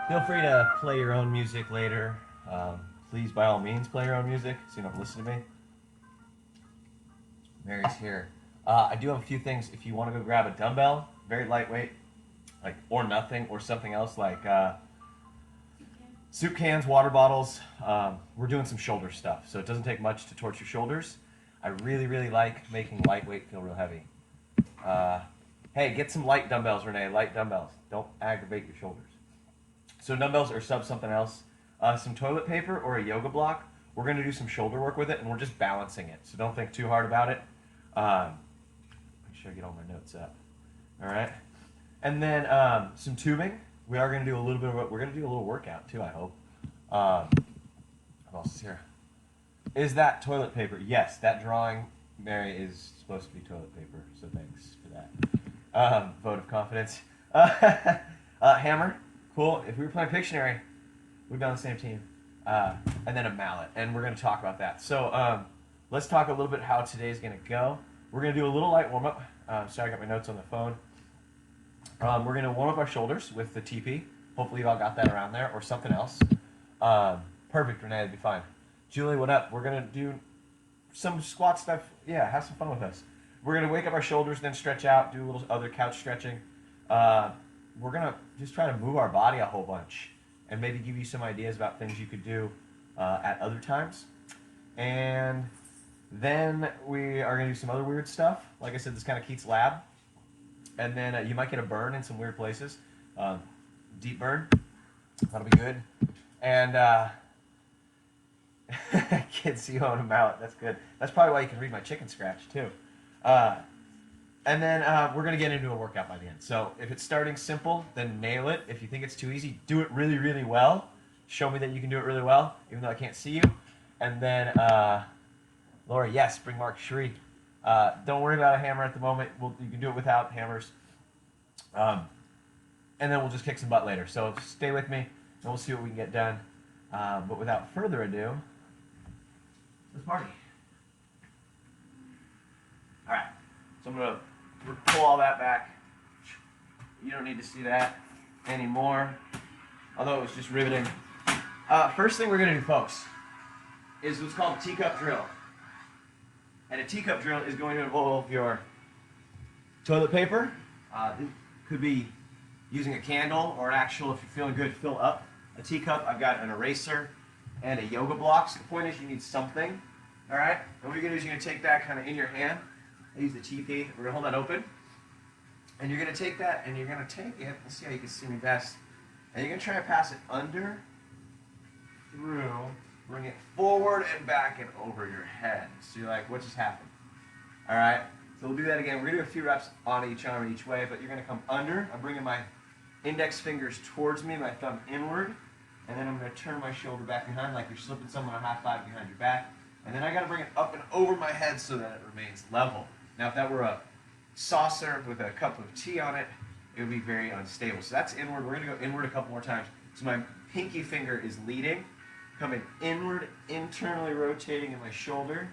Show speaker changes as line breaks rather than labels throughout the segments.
Feel free to play your own music later. Please, by all means, play your own music so you don't listen to me. Mary's here. I do have a few things. If you want to go grab a dumbbell, very lightweight, like or nothing, or something else like soup cans, water bottles. We're doing some shoulder stuff, so it doesn't take much to torch your shoulders. I really, really like making lightweight feel real heavy. Hey, get some light dumbbells, Renee. Light dumbbells. Don't aggravate your shoulders. So dumbbells or something else. Some toilet paper or a yoga block. We're going to do some shoulder work with it, and we're just balancing it. So don't think too hard about it. Make sure I get all my notes up. All right. And then some tubing. We are going to do a little bit of we're going to do a little workout too, I hope. What else is here? Is that toilet paper? Yes, that drawing, Mary, is supposed to be toilet paper. So thanks for that. Vote of confidence. Hammer. Cool. If we were playing Pictionary, we'd be on the same team. And then a mallet. And we're going to talk about that. So let's talk a little bit how today's going to go. We're going to do a little light warm-up. Sorry, I got my notes on the phone. We're going to warm up our shoulders with the TP. Hopefully you all got that around there or something else. Perfect, Renee. That'd be fine. Julie, what up? We're going to do some squat stuff. Yeah, have some fun with us. We're going to wake up our shoulders, then stretch out, do a little other couch stretching. We're going to just try to move our body a whole bunch and maybe give you some ideas about things you could do at other times. And then we are going to do some other weird stuff. Like I said, this kind of Keith's lab. And then you might get a burn in some weird places. Deep burn. That'll be good. And kids see you own a mallet. That's good. That's probably why you can read my chicken scratch, too. And then we're going to get into a workout by the end. So if it's starting simple, then nail it. If you think it's too easy, do it really, really well. Show me that you can do it really well, even though I can't see you. And then, Laura, yes, bring Mark Shree. Don't worry about a hammer at the moment. You can do it without hammers. And then we'll just kick some butt later. So stay with me, and we'll see what we can get done. But without further ado, let's party. All right. So I'm going to pull all that back. You don't need to see that anymore, although it was just riveting. First thing we're going to do, folks, is what's called a teacup drill. And a teacup drill is going to involve your toilet paper. It could be using a candle or an actual, if you're feeling good, fill up a teacup. I've got an eraser and a yoga block. So the point is you need something. All right? And what you're going to do is you're going to take that kind of in your hand. I use the TP. We're going to hold that open. And you're going to take that and you're going to take it. Let's see how you can see me best. And you're going to try to pass it under, through, bring it forward and back and over your head. So you're like, what just happened? All right? So we'll do that again. We're going to do a few reps on each arm each way, but you're going to come under. I'm bringing my index fingers towards me, my thumb inward, and then I'm going to turn my shoulder back behind like you're slipping someone a high five behind your back. And then I got to bring it up and over my head so that it remains level. Now, if that were a saucer with a cup of tea on it, it would be very unstable. So that's inward. We're going to go inward a couple more times. So my pinky finger is leading, coming inward, internally rotating in my shoulder,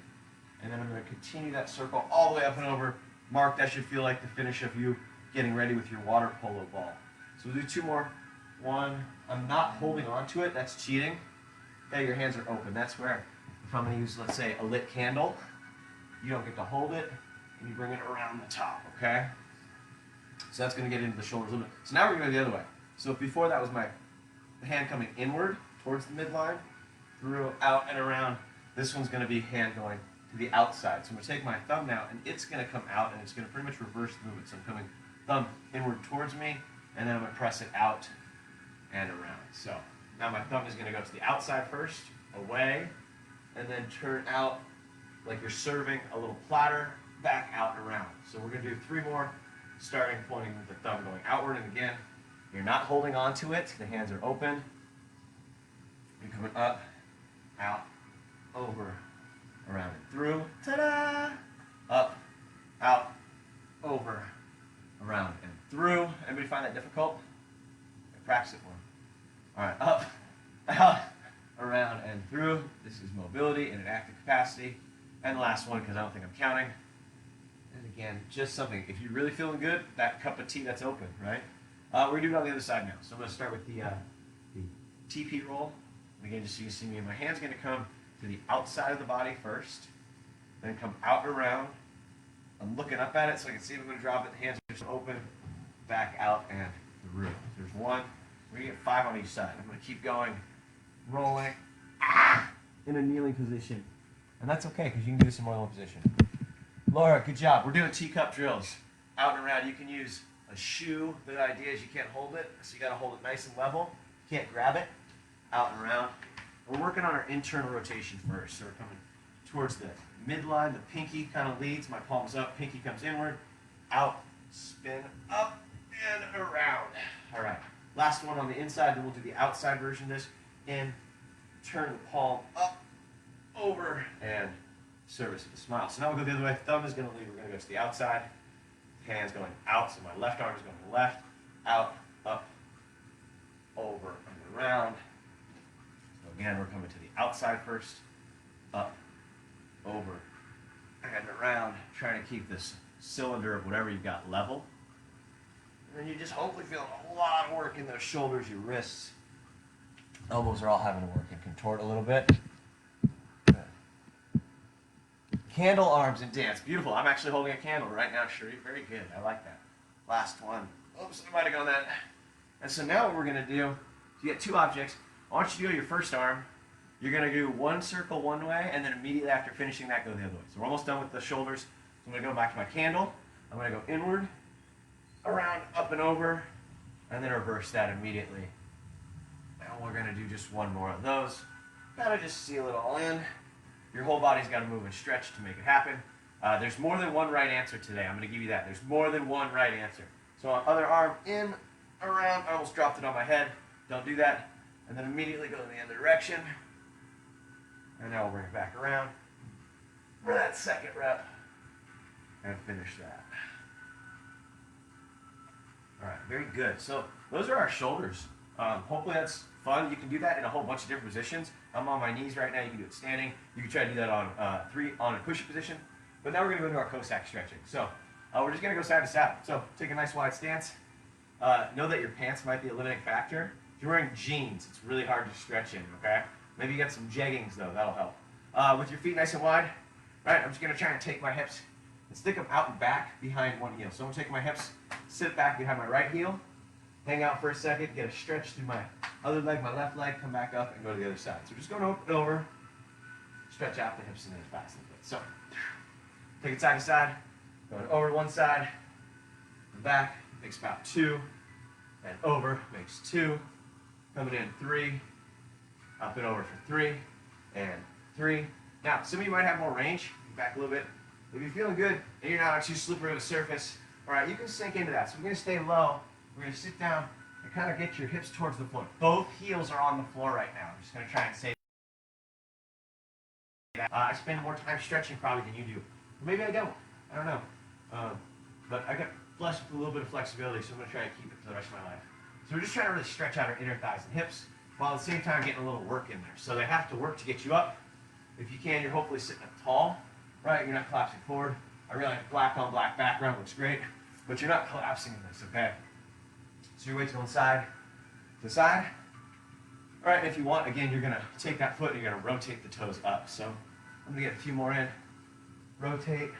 and then I'm going to continue that circle all the way up and over. Mark, that should feel like the finish of you getting ready with your water polo ball. So we'll do two more. One, I'm not holding on to it. That's cheating. Okay, your hands are open. That's where, if I'm going to use, let's say, a lit candle, you don't get to hold it, and you bring it around the top, okay? So that's going to get into the shoulders a little bit. So now we're going to go the other way. So if before that was my hand coming inward towards the midline, through, out, and around, this one's going to be hand going to the outside. So I'm going to take my thumb now, and it's going to come out, and it's going to pretty much reverse the movement. So I'm coming thumb inward towards me, and then I'm going to press it out and around. So now my thumb is going to go to the outside first, away, and then turn out like you're serving a little platter, back out and around. So we're going to do three more, starting pointing with the thumb going outward. And again, you're not holding on to it. The hands are open. You're coming up, out, over, around and through. Ta-da! Up, out, over, around and through. Anybody find that difficult? Practice it more. All right, up, out, around and through. This is mobility in an active capacity. And the last one, because I don't think I'm counting. And again, just something. If you're really feeling good, that cup of tea that's open, right? We're going to do it on the other side now. So I'm going to start with the TP roll. And again, just so you can see me, my hand's going to come to the outside of the body first, then come out and around. I'm looking up at it so I can see if I'm going to drop it. The hands are just open, back out, and through. There's one. We're going to get 5 on each side. I'm going to keep going, rolling, in a kneeling position. And that's okay, because you can do this in more than one position. Laura, good job. We're doing teacup drills. Out and around, you can use a shoe. The idea is you can't hold it, so you got to hold it nice and level. You can't grab it. Out and around. We're working on our internal rotation first. So we're coming towards the midline. The pinky kind of leads. My palm's up. Pinky comes inward. Out. Spin up and around. All right. Last one on the inside. Then we'll do the outside version of this. In. Turn the palm up, over, and service with a smile. So now we'll go the other way. Thumb is going to lead. We're going to go to the outside. Hands going out. So my left arm is going to the left. Out, up, over, and around. So again, we're coming to the outside first. Up, over, and around. Trying to keep this cylinder of whatever you've got level. And then you just hopefully feel a lot of work in those shoulders, your wrists. Elbows are all having to work and contort a little bit. Good. Candle arms and dance. Beautiful. I'm actually holding a candle right now, Sheree. Very good. I like that. Last one. Oops, I might have gone that. And so now what we're going to do, you get 2 objects. I want you to do your first arm. You're going to do 1 circle one way, and then immediately after finishing that, go the other way. So we're almost done with the shoulders. So I'm going to go back to my candle. I'm going to go inward, around, up and over, and then reverse that immediately. And we're going to do just 1 more of those. Kind of just seal it all in. Your whole body's got to move and stretch to make it happen. There's more than 1 right answer today. I'm going to give you that. There's more than 1 right answer. So other arm in, around. I almost dropped it on my head. Don't do that. And then immediately go in the other direction. And now we'll bring it back around for that second rep. And finish that. All right, very good. So those are our shoulders. Hopefully that's fun. You can do that in a whole bunch of different positions. I'm on my knees right now. You can do it standing. You can try to do that on on a push-up position. But now we're going to go into our Cossack stretching. So we're just going to go side to side. So take a nice wide stance. Know that your pants might be a limiting factor. If you're wearing jeans, it's really hard to stretch in, okay? Maybe you get some jeggings, though. That'll help. With your feet nice and wide, right, I'm just going to try and take my hips and stick them out and back behind one heel. So I'm going to take my hips, sit back behind my right heel, hang out for a second, get a stretch through my other leg, my left leg, come back up and go to the other side. So just going over and over, stretch out the hips and then back a little bit. So take it side to side, going over to one side, and back, makes about 2, and over, makes 2, coming in 3, up and over for 3, and 3. Now, some of you might have more range, back a little bit. If you're feeling good and you're not too slippery of a surface, all right, you can sink into that. So we're going to stay low. We're going to sit down and kind of get your hips towards the floor. Both heels are on the floor right now. I'm just going to try and say that. I spend more time stretching probably than you do. Or maybe I don't. I don't know. But I got blessed with a little bit of flexibility, so I'm going to try and keep it for the rest of my life. So we're just trying to really stretch out our inner thighs and hips while at the same time getting a little work in there. So they have to work to get you up. If you can, you're hopefully sitting up tall. Right, you're not collapsing forward. I really like black on black background, looks great, but you're not collapsing in this, okay? So your weight's going side to side. All right, and if you want, again, you're gonna take that foot and you're gonna rotate the toes up. So I'm gonna get a few more in. Rotate,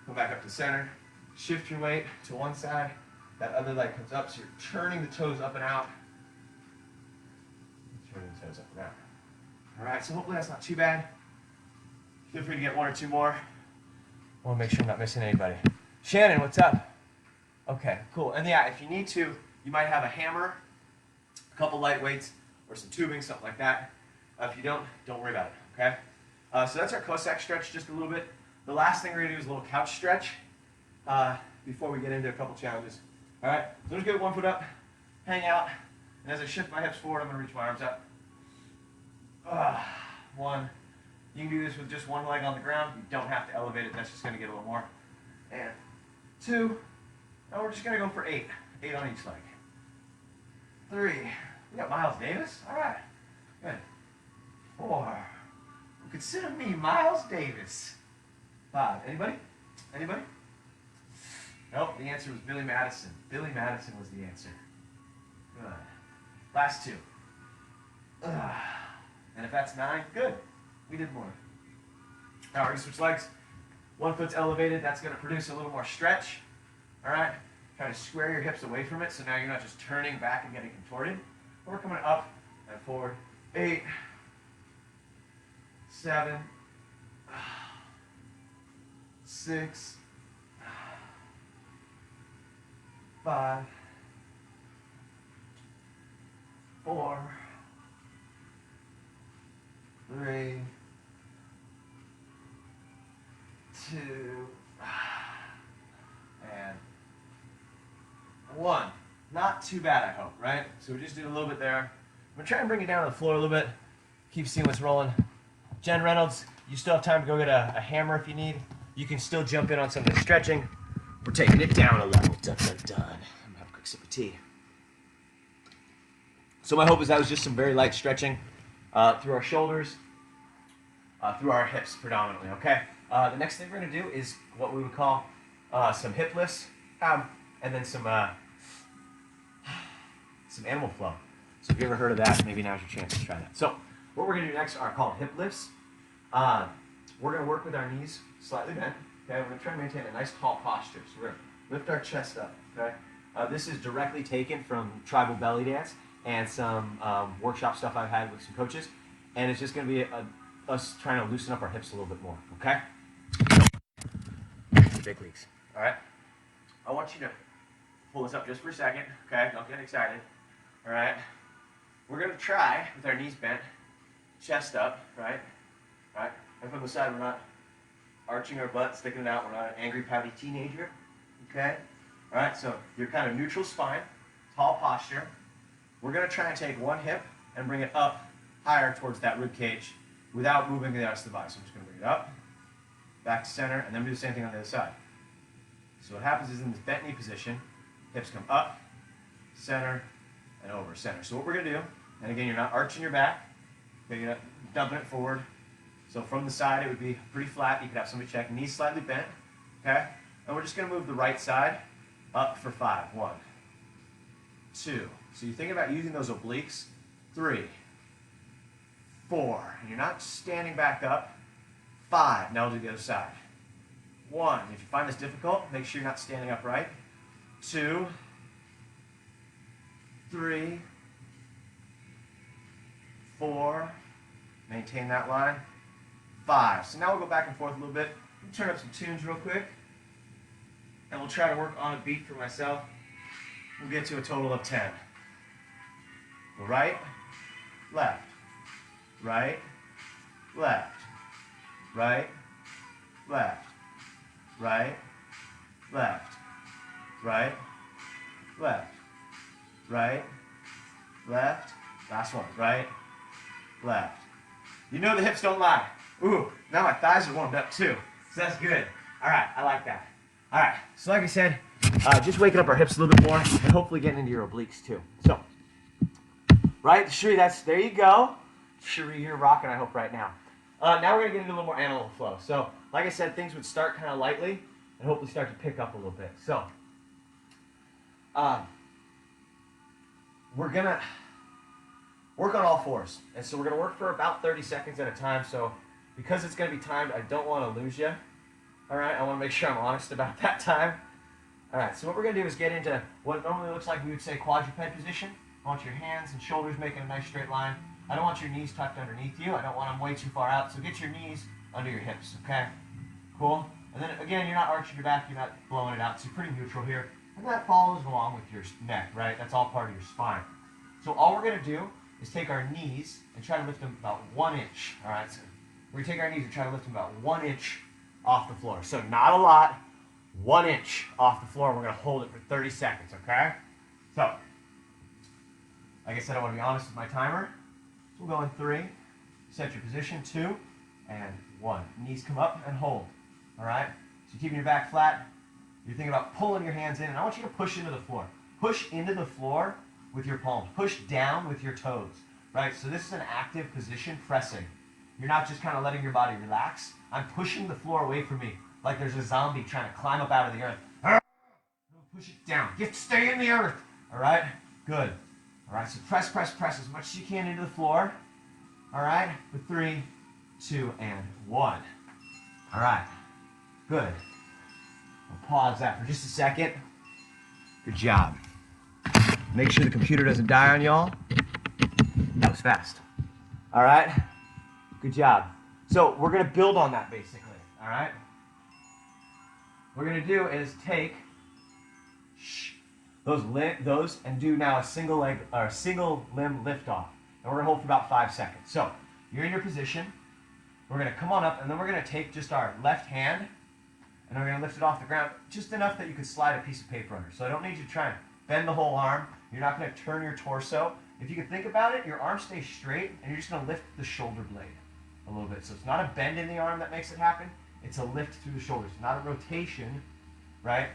come back up to center. Shift your weight to one side. That other leg comes up, so you're turning the toes up and out. Turning the toes up and out. All right, so hopefully that's not too bad. Feel free to get 1 or 2 more. I want to make sure I'm not missing anybody. Shannon, what's up? Okay, cool. And yeah, if you need to, you might have a hammer, a couple light weights, or some tubing, something like that. If you don't worry about it, okay? So that's our Cossack stretch, just a little bit. The last thing we're going to do is a little couch stretch before we get into a couple challenges. All right, so just get 1 foot up, hang out, and as I shift my hips forward, I'm going to reach my arms up. 1. You can do this with just 1 leg on the ground. You don't have to elevate it. That's just going to get a little more. And 2. Now we're just going to go for 8. 8 on each leg. 3. We got Miles Davis. All right. Good. 4. Well, consider me Miles Davis. 5. Anybody? Anybody? Nope. The answer was Billy Madison. Billy Madison was the answer. Good. Last 2. And if that's 9, good. We did more. Now we're going to switch legs. One foot's elevated. That's going to produce a little more stretch. All right? Try to square your hips away from it so now you're not just turning back and getting contorted. But we're coming up and forward. 8, 7, 6, 5, 4, 3, 2, and 1. Not too bad, I hope, right? So we just did a little bit there. I'm going to try and bring it down to the floor a little bit. Keep seeing what's rolling. Jen Reynolds, you still have time to go get a hammer if you need. You can still jump in on some of the stretching. We're taking it down a level. Dun, dun, dun. I'm going to have a quick sip of tea. So my hope is that was just some very light stretching through our shoulders, through our hips predominantly, okay? The next thing we're going to do is what we would call some hip lifts, and then some animal flow. So if you ever heard of that, maybe now's your chance to try that. So what we're going to do next are called hip lifts. We're going to work with our knees slightly bent. Okay, we're going to try and maintain a nice tall posture. So we're going to lift our chest up. Okay, this is directly taken from tribal belly dance and some workshop stuff I've had with some coaches, and it's just going to be us trying to loosen up our hips a little bit more. Okay, big leagues. All right, I want you to pull this up just for a second. Okay, don't get excited. All right, we're going to try with our knees bent, chest up. Right. And from the side, we're not arching our butt, sticking it out. We're not an angry, pouty teenager. Okay? All right, so you're kind of neutral spine, tall posture. We're going to try and take one hip and bring it up higher towards that rib cage without moving the rest of the body. So I'm just going to bring it up, back to center, and then do the same thing on the other side. So what happens is in this bent knee position, hips come up, center, and over, center. So what we're going to do, and again, you're not arching your back. Okay, you're not dumping it forward. So from the side, it would be pretty flat. You could have somebody check, knees slightly bent, okay? And we're just going to move the right side up for 5. 1, 2. So you're thinking about using those obliques. 3, 4. And you're not standing back up. 5. Now we'll do the other side. 1. If you find this difficult, make sure you're not standing upright. 2, 3, 4. Maintain that line. 5. So now we'll go back and forth a little bit. We'll turn up some tunes real quick. And we'll try to work on a beat for myself. We'll get to a total of 10. Go right, left, right, left, right, left, right, left, right, left, right, left. Last one. Right, left. You know the hips don't lie. Ooh, now my thighs are warmed up too. So that's good. All right, I like that. All right, so like I said, just waking up our hips a little bit more and hopefully getting into your obliques too. So, right, Sheree, there you go. Sheree, you're rocking, I hope, right now. Now we're going to get into a little more animal flow. So, like I said, things would start kind of lightly and hopefully start to pick up a little bit. So, we're going to work on all fours. And so we're going to work for about 30 seconds at a time. So because it's going to be timed, I don't want to lose you. All right, I want to make sure I'm honest about that time. All right, so what we're going to do is get into what normally looks like we would say quadruped position. I want your hands and shoulders making a nice straight line. I don't want your knees tucked underneath you. I don't want them way too far out. So get your knees under your hips, okay? Cool? And then again, you're not arching your back. You're not blowing it out. So you're pretty neutral here. And that follows along with your neck, right? That's all part of your spine. So all we're going to do is take our knees and try to lift them about 1 inch. All right, so we're going to take our knees and try to lift them about 1 inch off the floor. So not a lot, 1 inch off the floor. We're going to hold it for 30 seconds, okay? So, like I said, I want to be honest with my timer. So we'll go in 3, set your position, 2, and 1. Knees come up and hold, all right? So you're keeping your back flat. You're thinking about pulling your hands in, and I want you to push into the floor. Push into the floor with your palms. Push down with your toes, right? So this is an active position, pressing. You're not just kind of letting your body relax. I'm pushing the floor away from me like there's a zombie trying to climb up out of the earth. Push it down. You have to stay in the earth, all right? Good. All right, so press, press, press as much as you can into the floor. All right, for 3, 2, and 1. All right, good. I'll pause that for just a second. Good job. Make sure the computer doesn't die on y'all. That was fast. All right, good job. So we're gonna build on that basically, all right? What we're gonna do is take those and do now a single leg or single limb lift off. And we're gonna hold for about 5 seconds. So you're in your position. We're gonna come on up and then we're gonna take just our left hand and we're gonna lift it off the ground just enough that you can slide a piece of paper under. So I don't need you to try and bend the whole arm. You're not gonna turn your torso. If you can think about it, your arm stays straight and you're just gonna lift the shoulder blade a little bit. So it's not a bend in the arm that makes it happen. It's a lift through the shoulders, not a rotation, right?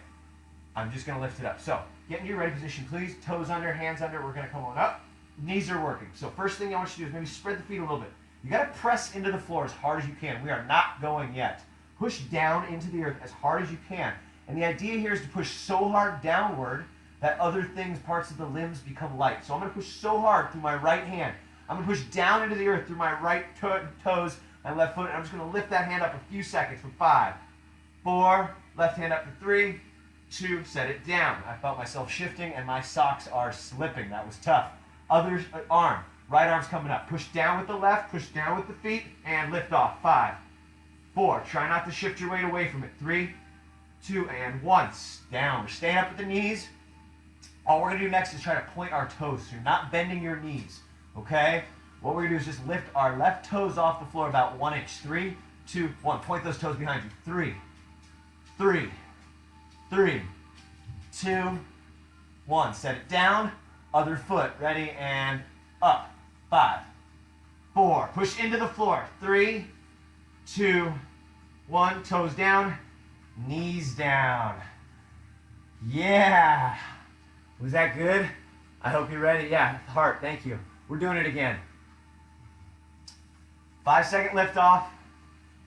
I'm just gonna lift it up. So get into your ready position, please. Toes under, hands under. We're gonna come on up. Knees are working. So first thing I want you to do is maybe spread the feet a little bit. You gotta press into the floor as hard as you can. We are not going yet. Push down into the earth as hard as you can. And the idea here is to push so hard downward that other things, parts of the limbs become light. So I'm gonna push so hard through my right hand. I'm gonna push down into the earth through my right toes and left foot. And I'm just gonna lift that hand up a few seconds for 5, 4, left hand up for 3, 2, set it down. I felt myself shifting and my socks are slipping. That was tough. Other arm, right arm's coming up. Push down with the left, push down with the feet, and lift off. 5, 4, try not to shift your weight away from it. 3, 2, and 1. Down. We're staying up with the knees. All we're gonna do next is try to point our toes. So you're not bending your knees, okay? What we're gonna do is just lift our left toes off the floor about 1 inch. 3, 2, 1. Point those toes behind you. 3, 3, 3, 2, 1. Set it down. Other foot. Ready? And up. 5, 4. Push into the floor. 3, 2, 1. Toes down. Knees down. Yeah. Was that good? I hope you're ready. Yeah, heart. Thank you. We're doing it again. 5-second lift off.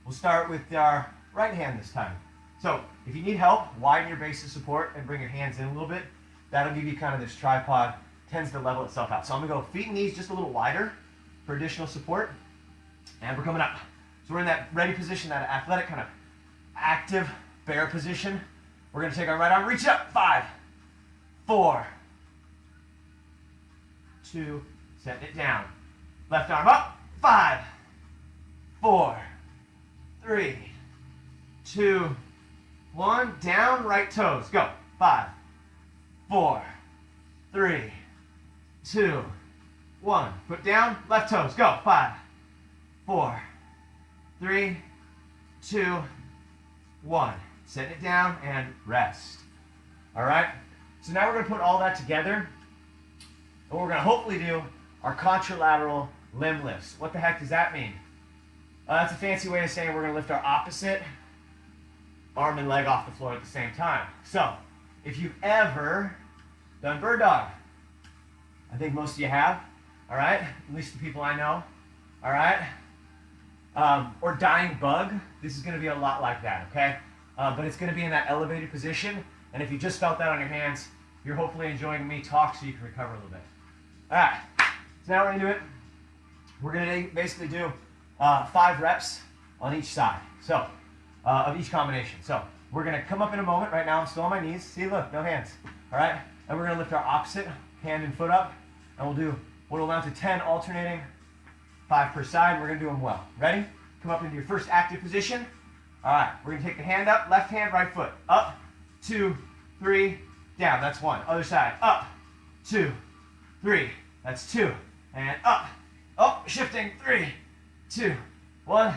We'll start with our right hand this time. So if you need help, widen your base of support and bring your hands in a little bit. That'll give you kind of this tripod, tends to level itself out. So I'm gonna go feet and knees just a little wider for additional support. And we're coming up. So we're in that ready position, that athletic kind of active bear position. We're gonna take our right arm, reach up. 5, 4, 2, set it down. Left arm up. 5, 4, 3, 2, 1. Down, right toes. Go. 5, 4, 3, 2, 1. Put down, left toes. Go. 5, 4, 3, 2, 1. Set it down and rest. All right? So now we're going to put all that together, and we're going to hopefully do our contralateral limb lifts. What the heck does that mean? That's a fancy way of saying we're going to lift our opposite arm and leg off the floor at the same time. So, if you've ever done bird dog, I think most of you have, all right? At least the people I know, all right? Or dying bug, this is going to be a lot like that, okay? But it's going to be in that elevated position, and if you just felt that on your hands, you're hopefully enjoying me talk so you can recover a little bit. All right, so now we're going to do it. We're going to basically do 5 reps on each side, so of each combination. So we're going to come up in a moment. Right now I'm still on my knees. See, look, no hands. All right, and we're going to lift our opposite hand and foot up, and we'll do what'll amount to 10 alternating, 5 per side. We're going to do them well. Ready? Come up into your first active position. All right, we're going to take the hand up, left hand, right foot. Up, 2, 3, down. That's 1. Other side. Up, 2, 3. That's 2. And up. Oh, shifting. 3, 2, 1,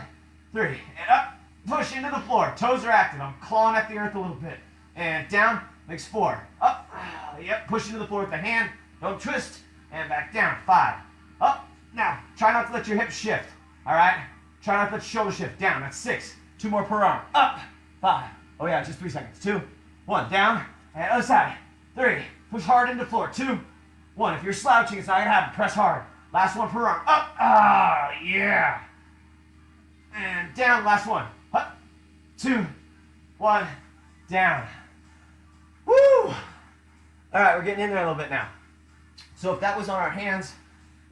3. And up. Push into the floor. Toes are active. I'm clawing at the earth a little bit. And down. Makes 4. Up. Yep. Push into the floor with the hand. Don't twist. And back down. 5. Up. Now, try not to let your hips shift. All right? Try not to let your shoulders shift. Down. That's 6. 2 more per arm. Up. 5. Oh, yeah. Just 3 seconds. 2, 1. Down. And other side. 3. Push hard into the floor. 2, 1. If you're slouching, it's not going to happen. Press hard. Last one per arm. Up. Ah, yeah. And down. Last one. Up. 2, 1. Down. Woo. All right, we're getting in there a little bit now. So if that was on our hands,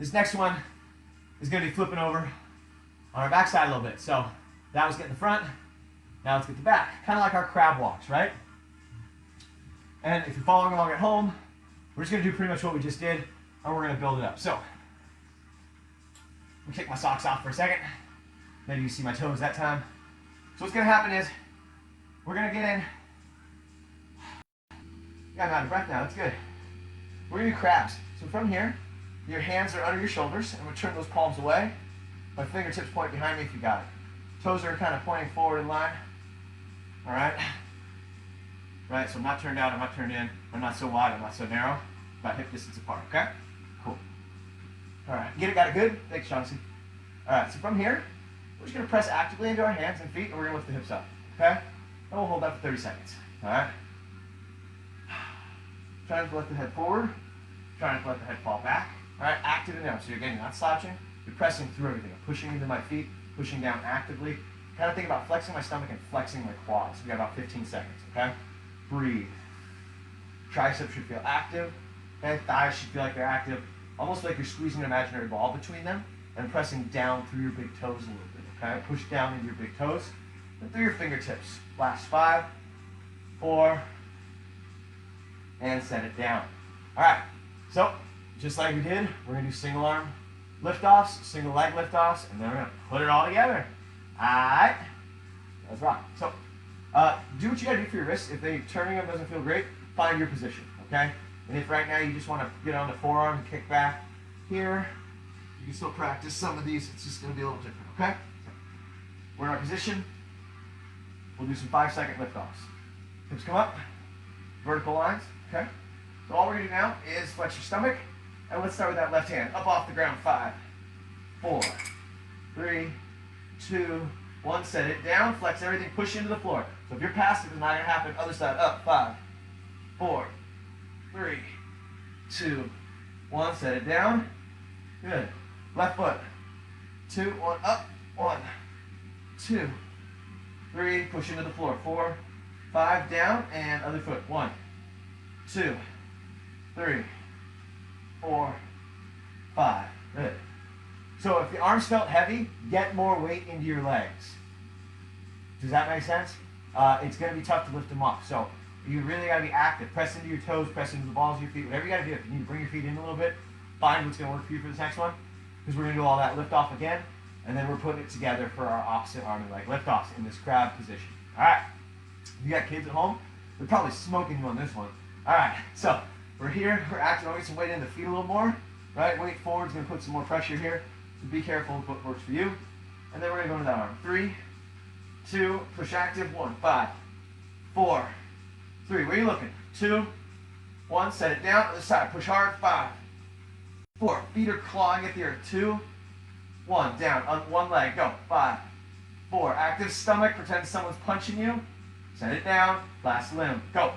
this next one is going to be flipping over on our backside a little bit. So that was getting the front, now let's get the back. Kind of like our crab walks, right? And if you're following along at home, we're just going to do pretty much what we just did, and we're going to build it up. So I'm going to take my socks off for a second. Maybe you see my toes that time. So what's going to happen is we're going to get in. Yeah, I'm out of breath now. That's good. We're going to do crabs. So from here, your hands are under your shoulders, and we'll turn those palms away. My fingertips point behind me if you got it. Toes are kind of pointing forward in line. All right? Right, so I'm not turned out, I'm not turned in, I'm not so wide, I'm not so narrow. About hip distance apart, okay? Cool. All right, get it, got it good? Thanks, Chauncey. All right, so from here, we're just going to press actively into our hands and feet, and we're going to lift the hips up, okay? And we'll hold that for 30 seconds, all right? Trying to let the head forward, trying to let the head fall back. All right, active and down. So you're getting not slouching, you're pressing through everything. I'm pushing into my feet, pushing down actively. Kind of think about flexing my stomach and flexing my quads. We got about 15 seconds, okay? Breathe. Triceps should feel active. Okay? Thighs should feel like they're active. Almost like you're squeezing an imaginary ball between them and pressing down through your big toes a little bit, okay? Push down into your big toes and through your fingertips. Last 5, 4, and set it down. All right, so just like we did, we're gonna do single arm lift-offs, single leg lift-offs, and then we're gonna put it all together. All right, let's rock. So do what you gotta do for your wrists. If turning them doesn't feel great, find your position, okay? And if right now you just wanna get on the forearm and kick back here, you can still practice some of these. It's just gonna be a little different, okay? So we're in our position. We'll do some 5-second lift-offs. Hips come up, vertical lines, okay? So all we're gonna do now is flex your stomach, and let's start with that left hand. Up off the ground, 5, 4, 3, 2, 1, set it down, flex everything, push into the floor. So if you're passive, it's not gonna happen. Other side, up, 5, 4, 3, 2, 1, set it down. Good. Left foot, 2, 1, up, 1, 2, 3, push into the floor, 4, 5, down, and other foot, 1, 2, 3, 4, 5. Good. So if the arms felt heavy, get more weight into your legs. Does that make sense? It's going to be tough to lift them up. So you really got to be active. Press into your toes, press into the balls of your feet, whatever you got to do. If you need to bring your feet in a little bit, find what's going to work for you for this next one. Because we're going to do all that lift off again, and then we're putting it together for our opposite arm and leg lift offs in this crab position. All right. If you got kids at home, they're probably smoking you on this one. All right. So we're here. We're active. I'll get some weight in the feet a little more. Right. Weight forward is going to put some more pressure here. So be careful with what works for you. And then we're going to go into that arm. 3, 2, push active. 1, 5, 4, 3. Where are you looking? 2, 1. Set it down. Other side. Push hard. 5, 4. Feet are clawing at the earth. 2, 1. Down. On one leg. Go. 5, 4. Active stomach. Pretend someone's punching you. Set it down. Last limb. Go.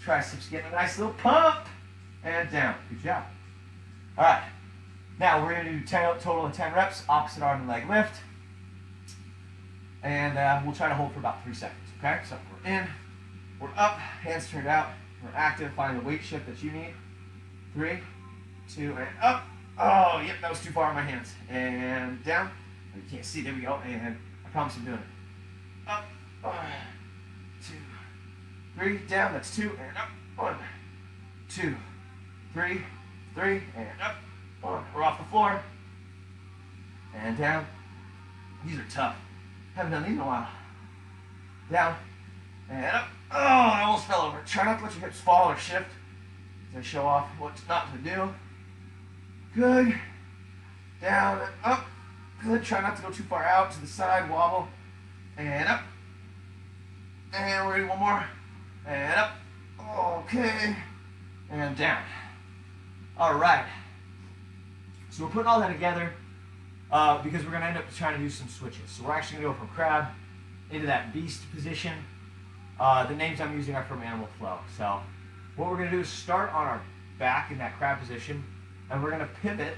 Triceps getting a nice little pump. And down. Good job. All right. Now we're going to do total of 10 reps. Opposite arm and leg lift. And we'll try to hold for about 3 seconds. Okay? So we're in. We're up. Hands turned out. We're active. Find the weight shift that you need. 3, 2, and up. Oh, yep. That was too far on my hands. And down. You can't see. There we go. And I promise I'm doing it. Up. 1, 2, 3. Down. That's 2. And up. 1, 2, 3, 3, and up. 1. We're off the floor. And down. These are tough. Haven't done these in a while. Down. And up. Oh, I almost fell over. Try not to let your hips fall or shift. As I show off what not to do. Good. Down and up. Good. Try not to go too far out to the side. Wobble. And up. And we're going to do one more. And up. Okay. And down. All right. So we're putting all that together because we're going to end up trying to do some switches. So we're actually going to go from crab into that beast position. The names I'm using are from Animal Flow. So what we're going to do is start on our back in that crab position, and we're going to pivot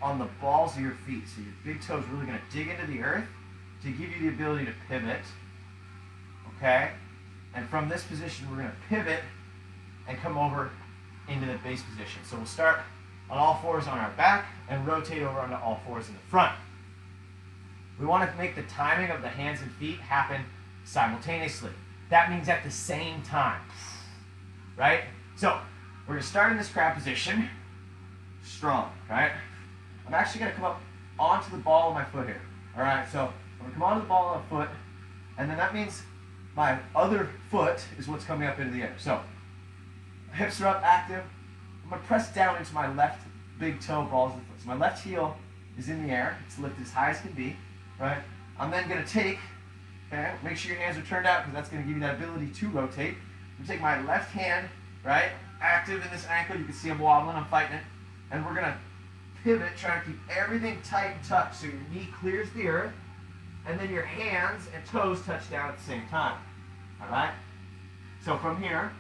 on the balls of your feet. So your big toe is really going to dig into the earth to give you the ability to pivot. Okay? And from this position, we're going to pivot and come over into the base position. So we'll start on all fours on our back and rotate over onto all fours in the front. We want to make the timing of the hands and feet happen simultaneously. That means at the same time, right? So we're going to start in this crab position, strong, right? I'm actually going to come up onto the ball of my foot here. All right, so I'm going to come onto the ball of my foot, and then that means my other foot is what's coming up into the air. So hips are up, active. I'm going to press down into my left big toe, balls of the foot. So my left heel is in the air. It's lifted as high as can be, right? I'm then going to take, okay, make sure your hands are turned out because that's going to give you that ability to rotate. I'm going to take my left hand, right, active in this ankle. You can see I'm wobbling, I'm fighting it. And we're going to pivot, trying to keep everything tight and tucked so your knee clears the earth, and then your hands and toes touch down at the same time. All right? So from here,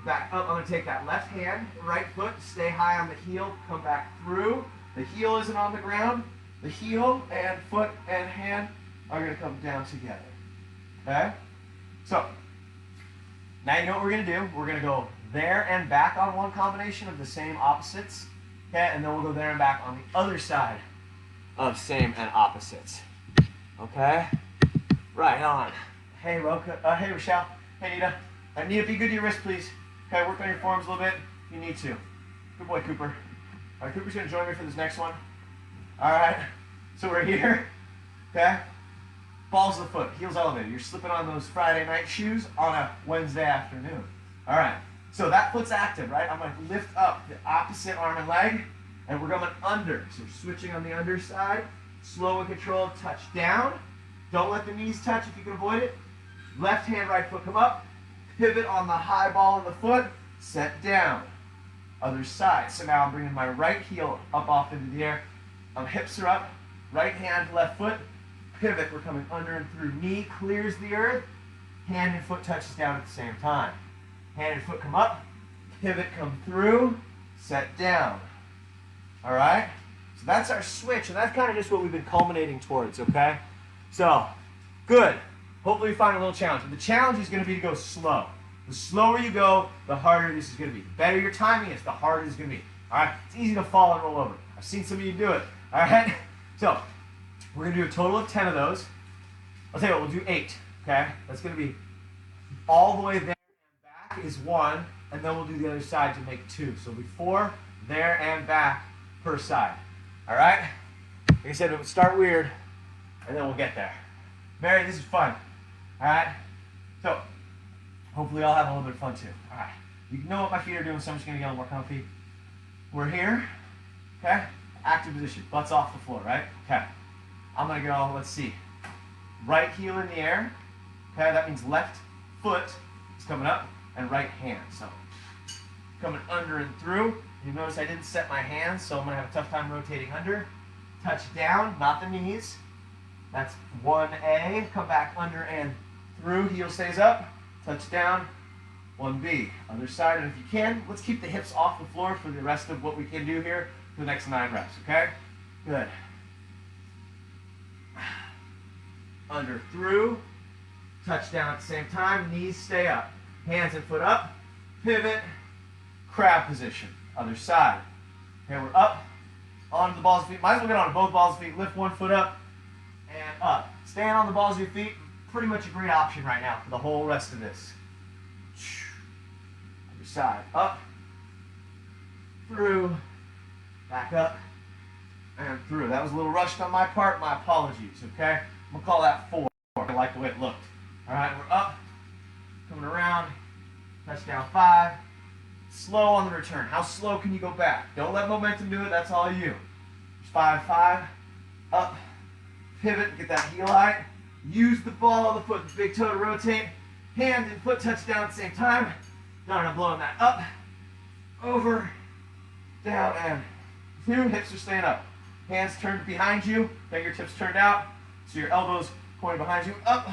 back up, I'm going to take that left hand, right foot, stay high on the heel, come back through. The heel isn't on the ground. The heel and foot and hand are going to come down together. Okay? So, now you know what we're going to do. We're going to go there and back on one combination of the same opposites. Okay? And then we'll go there and back on the other side of same and opposites. Okay? Right on. Hey, hey, Rochelle. Hey, Nita. Nita, be good to your wrist, please. Okay, work on your forearms a little bit if you need to. Good boy, Cooper. All right, Cooper's going to join me for this next one. All right, so we're here. Okay? Balls of the foot, heels elevated. You're slipping on those Friday night shoes on a Wednesday afternoon. All right, so that foot's active, right? I'm going to lift up the opposite arm and leg, and we're going under. So we're switching on the underside. Slow and controlled, touch down. Don't let the knees touch if you can avoid it. Left hand, right foot come up. Pivot on the high ball of the foot. Set down. Other side. So now I'm bringing my right heel up off into the air. Hips are up. Right hand, left foot. Pivot. We're coming under and through. Knee clears the earth. Hand and foot touches down at the same time. Hand and foot come up. Pivot, come through. Set down. All right? So that's our switch, and that's kind of just what we've been culminating towards, okay? So, good. Hopefully you find a little challenge. The challenge is going to be to go slow. The slower you go, the harder this is going to be. The better your timing is, the harder it's going to be. All right? It's easy to fall and roll over. I've seen some of you do it. All right? So, we're going to do a total of 10 of those. I'll tell you what, we'll do 8, okay? That's going to be all the way there and back is 1, and then we'll do the other side to make 2. So it'll be 4 there and back per side. All right? Like I said, it would start weird, and then we'll get there. Mary, this is fun. All right? So, hopefully I'll have a little bit of fun too. All right. You know what my feet are doing, so I'm just going to get a little more comfy. We're here. Okay? Active position. Butts off the floor, right? Okay. I'm going to go, let's see. Right heel in the air. Okay? That means left foot is coming up, and right hand. So, coming under and through. You notice I didn't set my hands, so I'm going to have a tough time rotating under. Touch down, not the knees. That's 1A. Come back under and through. Heel stays up. Touch down. 1B. Other side, and if you can, let's keep the hips off the floor for the rest of what we can do here for the next 9 reps, okay? Good. Under, through. Touch down at the same time. Knees stay up. Hands and foot up. Pivot. Crab position. Other side. Okay, we're up. Onto the balls of feet. Might as well get on both balls of feet. Lift one foot up and up. Staying on the balls of your feet, pretty much a great option right now for the whole rest of this. Other side. Up. Through. Back up. And through. That was a little rushed on my part. My apologies, okay? I'm going to call that 4. I like the way it looked. All right, we're up. Coming around. Touchdown 5. Slow on the return. How slow can you go back? Don't let momentum do it. That's all you. 5, 5. Up. Pivot. Get that heel height. Use the ball of the foot, the big toe to rotate. Hand and foot touch down at the same time. Darn, I'm blowing that up. Over. Down and through. Hips are staying up. Hands turned behind you. Fingertips turned out. So your elbows pointing behind you. Up.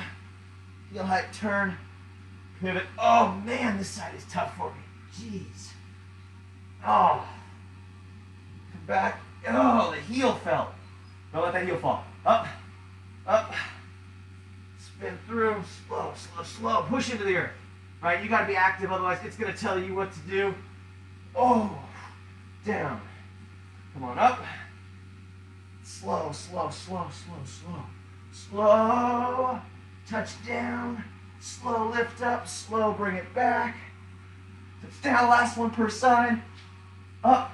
Heel height. Turn. Pivot. Oh man, this side is tough for me. Jeez. Oh. Come back. Oh, the heel fell. Don't let that heel fall. Up. Up. Spin through. Slow, slow, slow. Push into the earth. Right? You got to be active, otherwise it's going to tell you what to do. Oh, down. Come on up. Slow, slow, slow, slow, slow. Slow. Touch down. Slow lift up. Slow bring it back. Touch down. Last one per side. Up.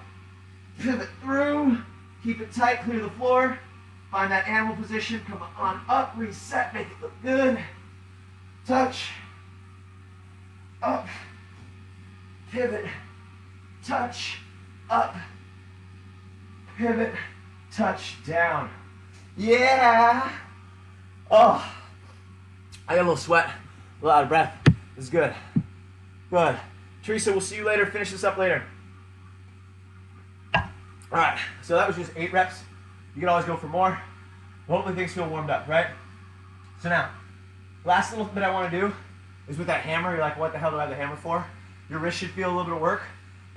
Pivot through. Keep it tight. Clear the floor. Find that animal position. Come on up. Reset. Make it look good. Touch. Up. Pivot. Touch. Up. Pivot. Touch. Down. Yeah. Oh. I got a little sweat. A little out of breath. This is good. Good. Teresa, we'll see you later. Finish this up later. Alright, so that was just 8 reps. You can always go for more. Hopefully things feel warmed up, right? So now, last little bit I want to do is with that hammer. You're like, what the hell do I have the hammer for? Your wrist should feel a little bit of work.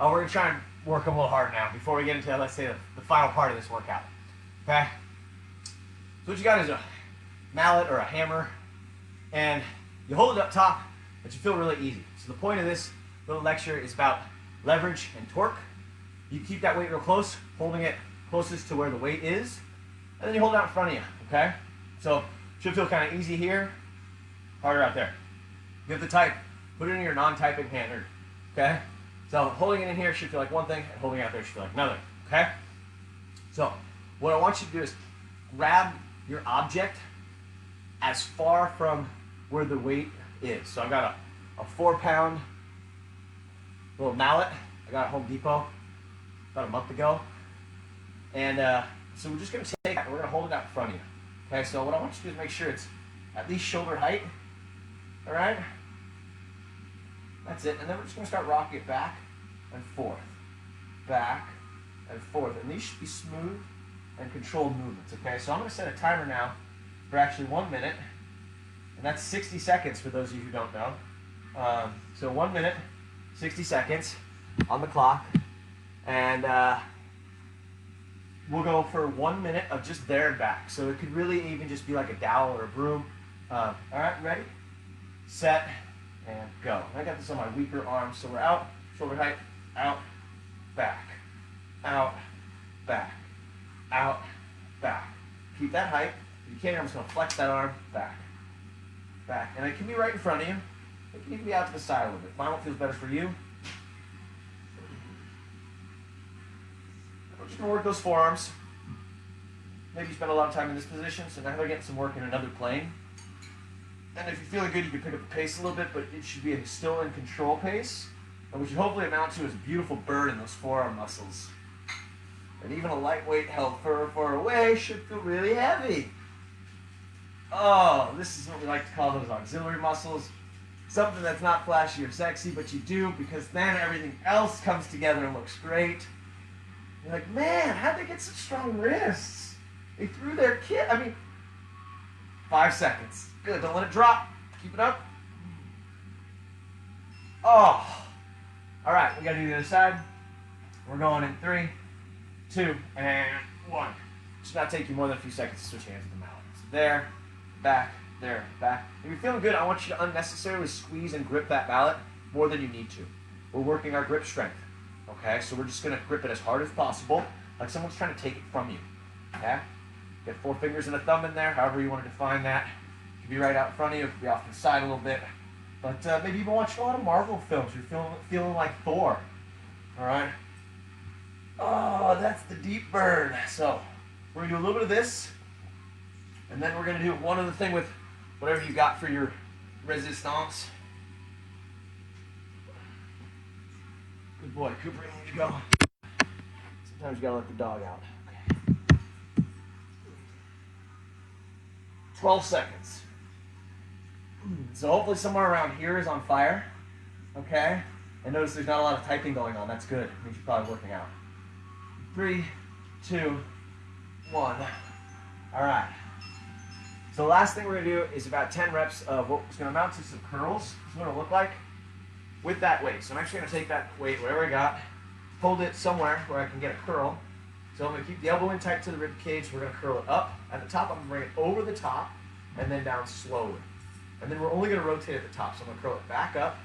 We're going to try and work them a little harder now before we get into, let's say, the final part of this workout. Okay? So what you got is a mallet or a hammer, and you hold it up top, but you feel really easy. So the point of this little lecture is about leverage and torque. You keep that weight real close, holding it closest to where the weight is, and then you hold it out in front of you, okay? So it should feel kind of easy here, harder out there. You have to type, put it in your non-typing hand, okay? So holding it in here should feel like one thing, and holding it out there should feel like another, okay? So what I want you to do is grab your object as far from where the weight is. So I've got a 4-pound little mallet I got at Home Depot about a month ago. And so we're just going to take that and we're going to hold it out in front of you. Okay, so what I want you to do is make sure it's at least shoulder height. All right? That's it. And then we're just going to start rocking it back and forth. Back and forth. And these should be smooth and controlled movements. Okay, so I'm going to set a timer now for actually 1 minute. And that's 60 seconds for those of you who don't know. So 1 minute, 60 seconds on the clock. And we'll go for 1 minute of just there and back. So it could really even just be like a dowel or a broom. All right, ready? Set, and go. I got this on my weaker arm, so we're out, shoulder height, out, back, out, back, out, back. Keep that height. If you can't, I'm just going to flex that arm, back, back. And it can be right in front of you. It can even be out to the side a little bit. Find what feels better for you. We're just going to work those forearms. Maybe you spend a lot of time in this position, so now they're getting some work in another plane. And if you're feeling good, you can pick up the pace a little bit, but it should be a still in control pace. And what should hopefully amount to is a beautiful burn in those forearm muscles. And even a lightweight held far away should feel really heavy. Oh, this is what we like to call those auxiliary muscles. Something that's not flashy or sexy, but you do because then everything else comes together and looks great. You're like, man, how'd they get such strong wrists? They threw their kit. 5 seconds. Good, don't let it drop. Keep it up. Oh. All right, we gotta do the other side. We're going in 3, 2, and 1. It should not take you more than a few seconds to switch hands with the mallet. So there, back, there, back. If you're feeling good, I want you to unnecessarily squeeze and grip that mallet more than you need to. We're working our grip strength. Okay, so we're just gonna grip it as hard as possible, like someone's trying to take it from you. Okay? Get 4 fingers and a thumb in there, however you want to define that. It could be right out in front of you, it could be off to the side a little bit. But maybe you've been watching a lot of Marvel films, you're feeling like Thor. Alright? Oh, that's the deep burn. So, we're gonna do a little bit of this, and then we're gonna do one other thing with whatever you got for your resistance. Good boy, Cooper, you need to go. Sometimes you gotta let the dog out. Okay. 12 seconds. So hopefully somewhere around here is on fire. Okay? And notice there's not a lot of typing going on. That's good. It means you're probably working out. 3, 2, 1. All right. So the last thing we're gonna do is about 10 reps of what's gonna amount to some curls. This is what it'll look like with that weight. So I'm actually gonna take that weight, whatever I got, hold it somewhere where I can get a curl. So I'm gonna keep the elbow in tight to the rib cage. We're gonna curl it up. At the top, I'm gonna bring it over the top and then down slowly. And then we're only gonna rotate at the top. So I'm gonna curl it back up,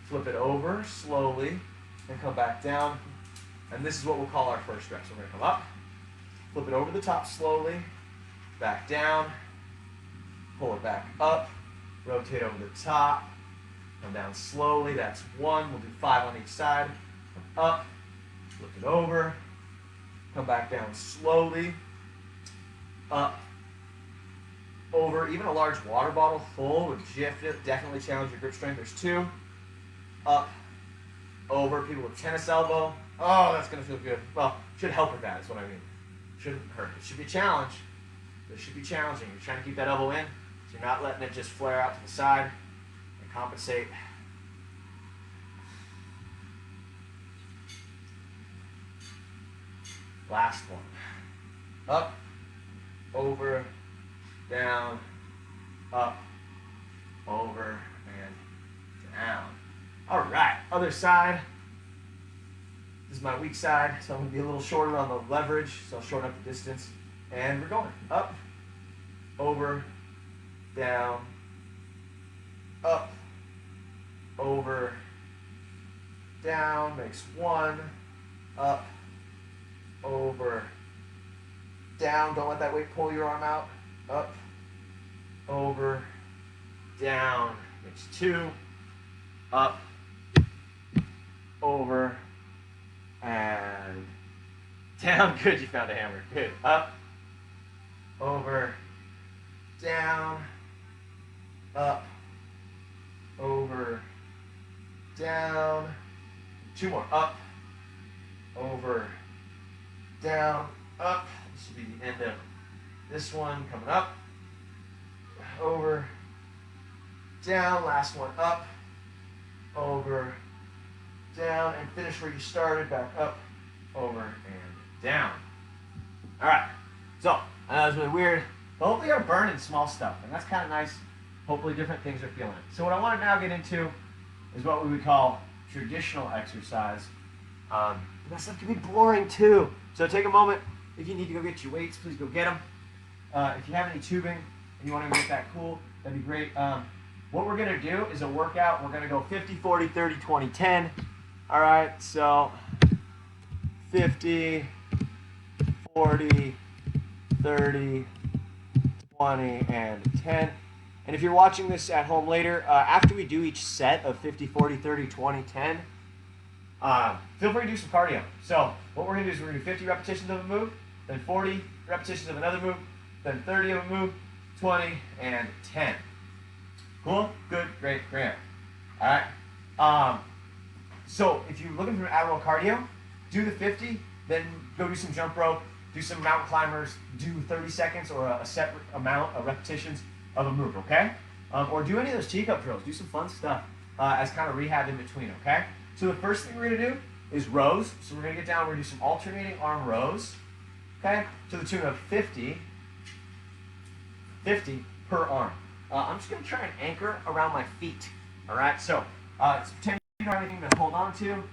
flip it over slowly, and come back down. And this is what we'll call our first stretch. So we're going to come up, flip it over the top slowly, back down, pull it back up, rotate over the top, come down slowly. That's 1. We'll do 5 on each side. Come up, flip it over, come back down slowly, up, over. Even a large water bottle full would definitely challenge your grip strength. There's 2. Up, over. People with tennis elbow. Oh, that's going to feel good. Well, should help with that is what I mean. Shouldn't hurt. It should be a challenge. It should be challenging. You're trying to keep that elbow in, so you're not letting it just flare out to the side and compensate. Last one. Up, over, down, up, over, and down. All right, other side. This is my weak side, so I'm going to be a little shorter on the leverage, so I'll shorten up the distance. And we're going up, over, down, up, over, down, makes 1, up, over, down. Don't let that weight pull your arm out. Up, over, down, makes 2, up, over, and down. Good, you found a hammer. Good. Up, over, down, up, over, down. 2 more. Up, over, down, up. This will be the end of this one. Coming up, over, down. Last one. Up, over, down, and finish where you started. Back up, over, and down. All right. So that was really weird, but hopefully you're burning small stuff, and that's kind of nice. Hopefully different things are feeling it. So what I want to now get into is what we would call traditional exercise. That stuff can be boring too. So take a moment. If you need to go get your weights, please go get them. If you have any tubing and you want to make that cool, that'd be great. What we're going to do is a workout. We're going to go 50, 40, 30, 20, 10. All right, so 50, 40, 30, 20, and 10. And if you're watching this at home later, after we do each set of 50, 40, 30, 20, 10, feel free to do some cardio. So what we're going to do is we're going to do 50 repetitions of a move, then 40 repetitions of another move, then 30 of a move, 20, and 10. Cool? Good, great, great. All right. So if you're looking for Admiral cardio, do the 50, then go do some jump rope, do some mountain climbers, do 30 seconds or a set amount of repetitions of a move, okay? Or do any of those teacup drills. Do some fun stuff as kind of rehab in between, okay? So the first thing we're going to do is rows. So we're going to get down, we're going to do some alternating arm rows, okay? To the tune of 50 per arm. I'm just going to try and anchor around my feet, all right? So pretend you don't have anything to hold on to.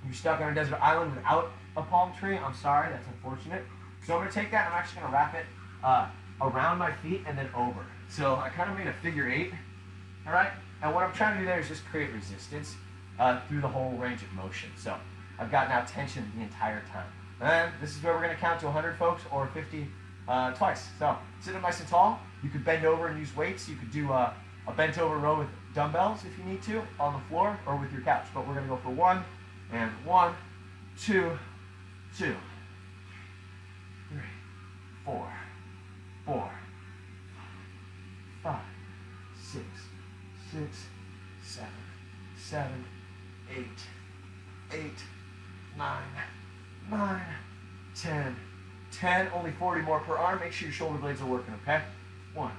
You're stuck on a desert island without a palm tree. I'm sorry, that's unfortunate. So I'm going to take that and I'm actually going to wrap it around my feet and then over. So I kind of made a figure 8, all right? And what I'm trying to do there is just create resistance through the whole range of motion. So I've got now tension the entire time. And this is where we're going to count to 100, folks, or 50 twice. So sit up nice and tall. You could bend over and use weights. You could do a bent over row with dumbbells if you need to on the floor or with your couch. But we're going to go for 1 and 1, 2, 2, 3, 4, 4, 5, 6, 6, 7, 7, 8, 8, 9, 9, 10, 10. Only 40 more per arm. Make sure your shoulder blades are working, okay? 1,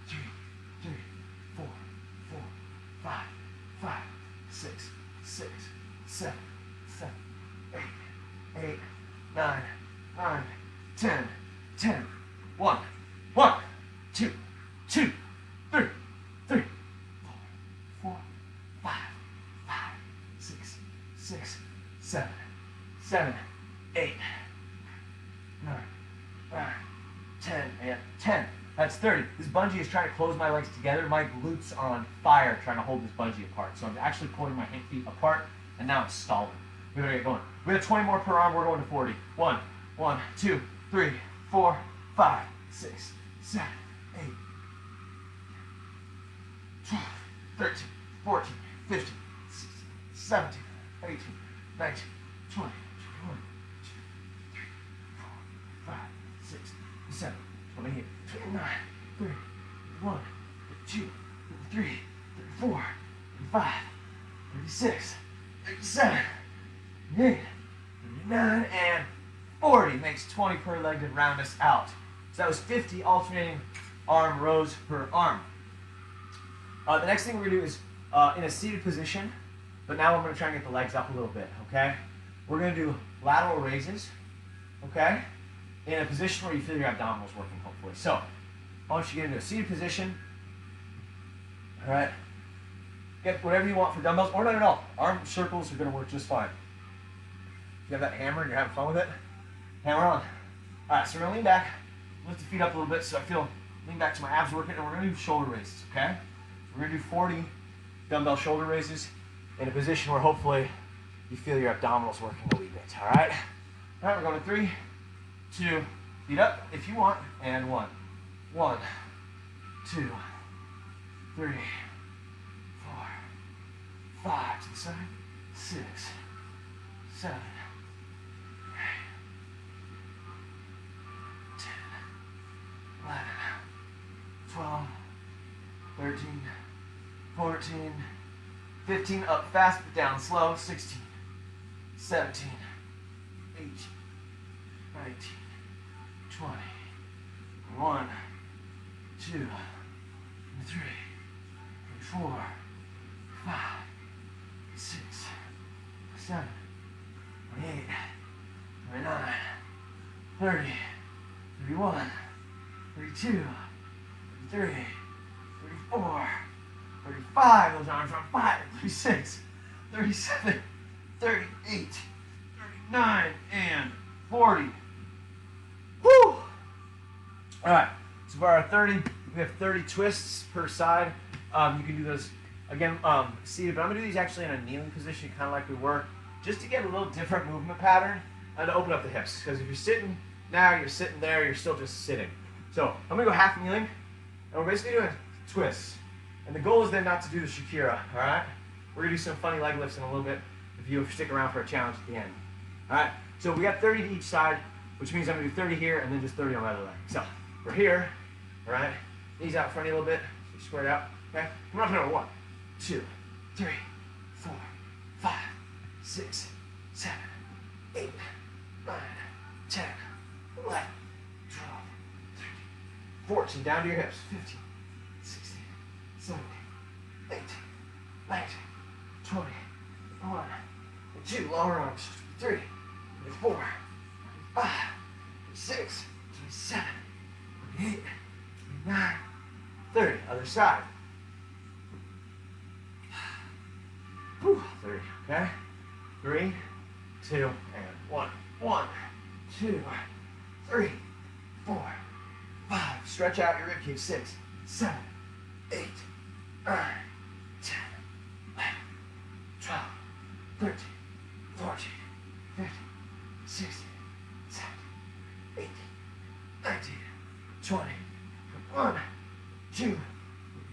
2, 3, 4, 4, 5, 5, 6, 6, 7, 7, 8, 8, 9, 9, 10, 10. 1, 2, 2, 3, 3, 4, 5, 5, 6, 6, 7, 7, 8, 9, 10, and 10. That's 30. This bungee is trying to close my legs together. My glutes are on fire trying to hold this bungee apart. So I'm actually pulling my feet apart, and now it's stalling. We gotta get going. We have 20 more per arm. We're going to 40. 1, 2, 3, 4, 5, 6, 7, 8, 12, 13, 14, 15, 16, 17, 18, 19, 20, 21, 2, 3, 4, 5, 6, 7, 28, 29, 30, 31, 32, 33, 34, 35, 36, 37, 38, 39, and 40. Makes 20 per leg to round us out. So that was 50 alternating arm rows per arm. The next thing we're going to do is in a seated position, but now I'm going to try and get the legs up a little bit, okay? We're going to do lateral raises, okay? In a position where you feel your abdominals working, hopefully. So, I want you to get into a seated position, all right? Get whatever you want for dumbbells, or not at all. Arm circles are going to work just fine. If you have that hammer and you're having fun with it, hammer on. All right, so we're going to lean back, lift the feet up a little bit so I feel lean back to my abs working, and we're going to do shoulder raises, okay? We're going to do 40 dumbbell shoulder raises in a position where hopefully you feel your abdominals working a wee bit, all right? All right, we're going to 3, 2, feet up if you want, and 1. 1, 2, 3, 4, 5 to the side, 6, 7, 8, 10, 11, 12, 13, 14, 15, up fast but down slow, 16, 17, 18, 19, 20, 1, 2, 3, 4, 5, 6, 7, 8, 29, 30, 31, 32, 33, 34, 35, those arms are on fire, 36, 37, 38, 39, and 40. Woo! All right, so for our 30, we have 30 twists per side. You can do those, again, seated, but I'm going to do these actually in a kneeling position, kind of like we were, just to get a little different movement pattern and to open up the hips. Because if you're sitting now, you're sitting there, you're still just sitting. So I'm going to go half kneeling, and we're basically doing twists. And the goal is then not to do the 𝐷𝐿, all right? We're going to do some funny leg lifts in a little bit if you stick around for a challenge at the end. All right, so we got 30 to each side, which means I'm going to do 30 here and then just 30 on my other leg. So we're here, all right? Knees out in front of you a little bit, squared out, okay? Come on up to number 1, 2, 3, 4, 5, 6, 7, 8, 9, 10, 11, 12, 13, 14, down to your hips, 15, 16, 17, 18, 19, 20, 21, 2, longer arms, 3, 4, 5, 6, 7, 8, 9, 30. Other side. Whew, 30, okay? 3, 2, and 1. 1, 2, 3, 4, 5. Stretch out your ribcage. 6, 7, 8, 9, 10, 11, 12, 13, 14, 15, 16, 17, 18, 19, 20, 1, 2,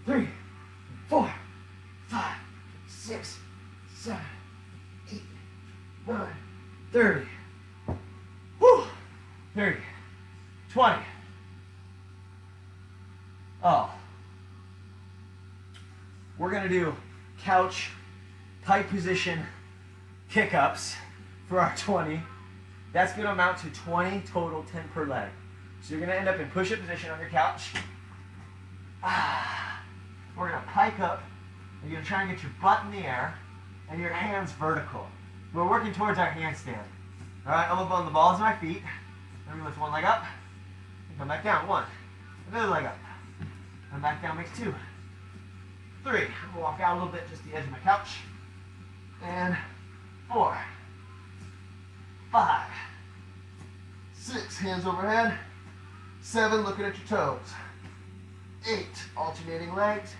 3, 4, 5, 6, 7, 8, 9, 30. Woo! 30, 20. Oh. We're going to do couch, tight position, kick-ups for our 20. That's going to amount to 20 total, 10 per leg. So you're going to end up in push-up position on your couch. We're going to pike up, and you're going to try and get your butt in the air, and your hands vertical. We're working towards our handstand. All right, I'm up on the balls of my feet. Let me lift one leg up, and come back down. 1, another leg up. Come back down, makes 2. 3, I'm going to walk out a little bit, just the edge of my couch. And 4, 5, 6, hands overhead. 7, looking at your toes. 8, alternating legs,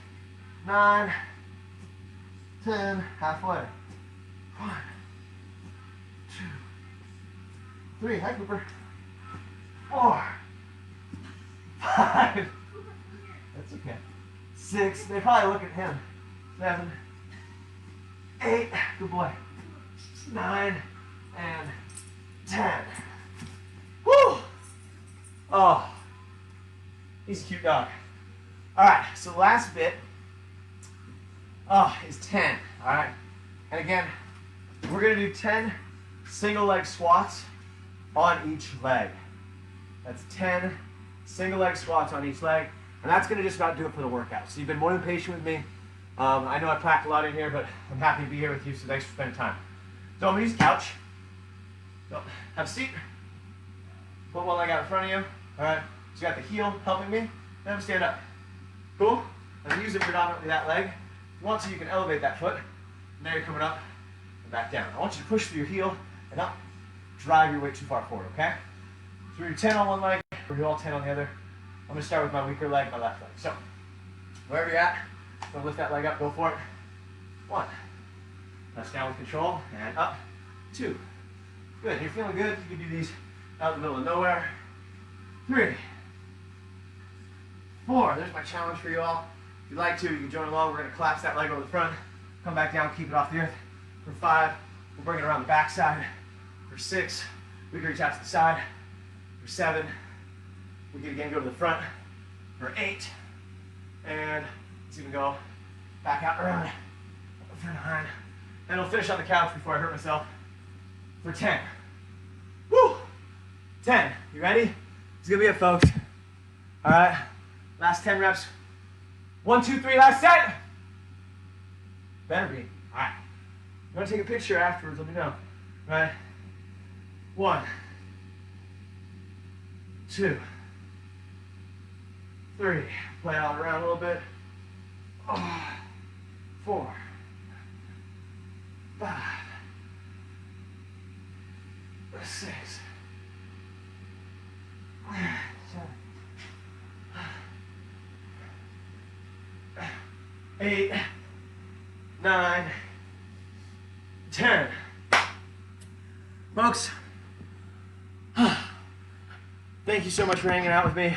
9, 10, halfway, 1, 2, 3, hi Cooper, 4, 5, that's okay, 6, they probably look at him, 7, 8, good boy, 9, and 10. Woo! Oh, he's a cute dog. All right, so the last bit is 10, all right? And again, we're gonna do 10 single leg squats on each leg. That's 10 single leg squats on each leg, and that's gonna just about do it for the workout. So you've been more than patient with me. I know I packed a lot in here, but I'm happy to be here with you, so thanks for spending time. So I'm gonna use the couch. So have a seat. Put one leg out in front of you. All right. So you got the heel helping me. Then stand up. Cool. I'm using predominantly that leg. If you want to, you can elevate that foot. Now you're coming up and back down. I want you to push through your heel and not drive your weight too far forward. Okay. So we do 10 on one leg. We do all 10 on the other. I'm gonna start with my weaker leg, my left leg. So wherever you're at, gonna lift that leg up. Go for it. 1. Press down with control and up. 2. Good. You're feeling good. You can do these out in the middle of nowhere. 3. 4. There's my challenge for you all. If you'd like to, you can join along. We're going to collapse that leg over the front. Come back down, keep it off the earth. For 5, we'll bring it around the back side. For 6, we can reach out to the side. For 7, we can again go to the front. For 8, and let's even go back out around. For 9, and we'll finish on the couch before I hurt myself. For 10. Woo! 10. You ready? It's gonna be it, folks. All right. Last 10 reps. 1, 2, 3. Last set. Better be. All right. You want to take a picture afterwards? Let me know. All right. 1, 2, 3. Play all around a little bit. 4, 5, 6, 7, 8, 9, 10. Folks, thank you so much for hanging out with me.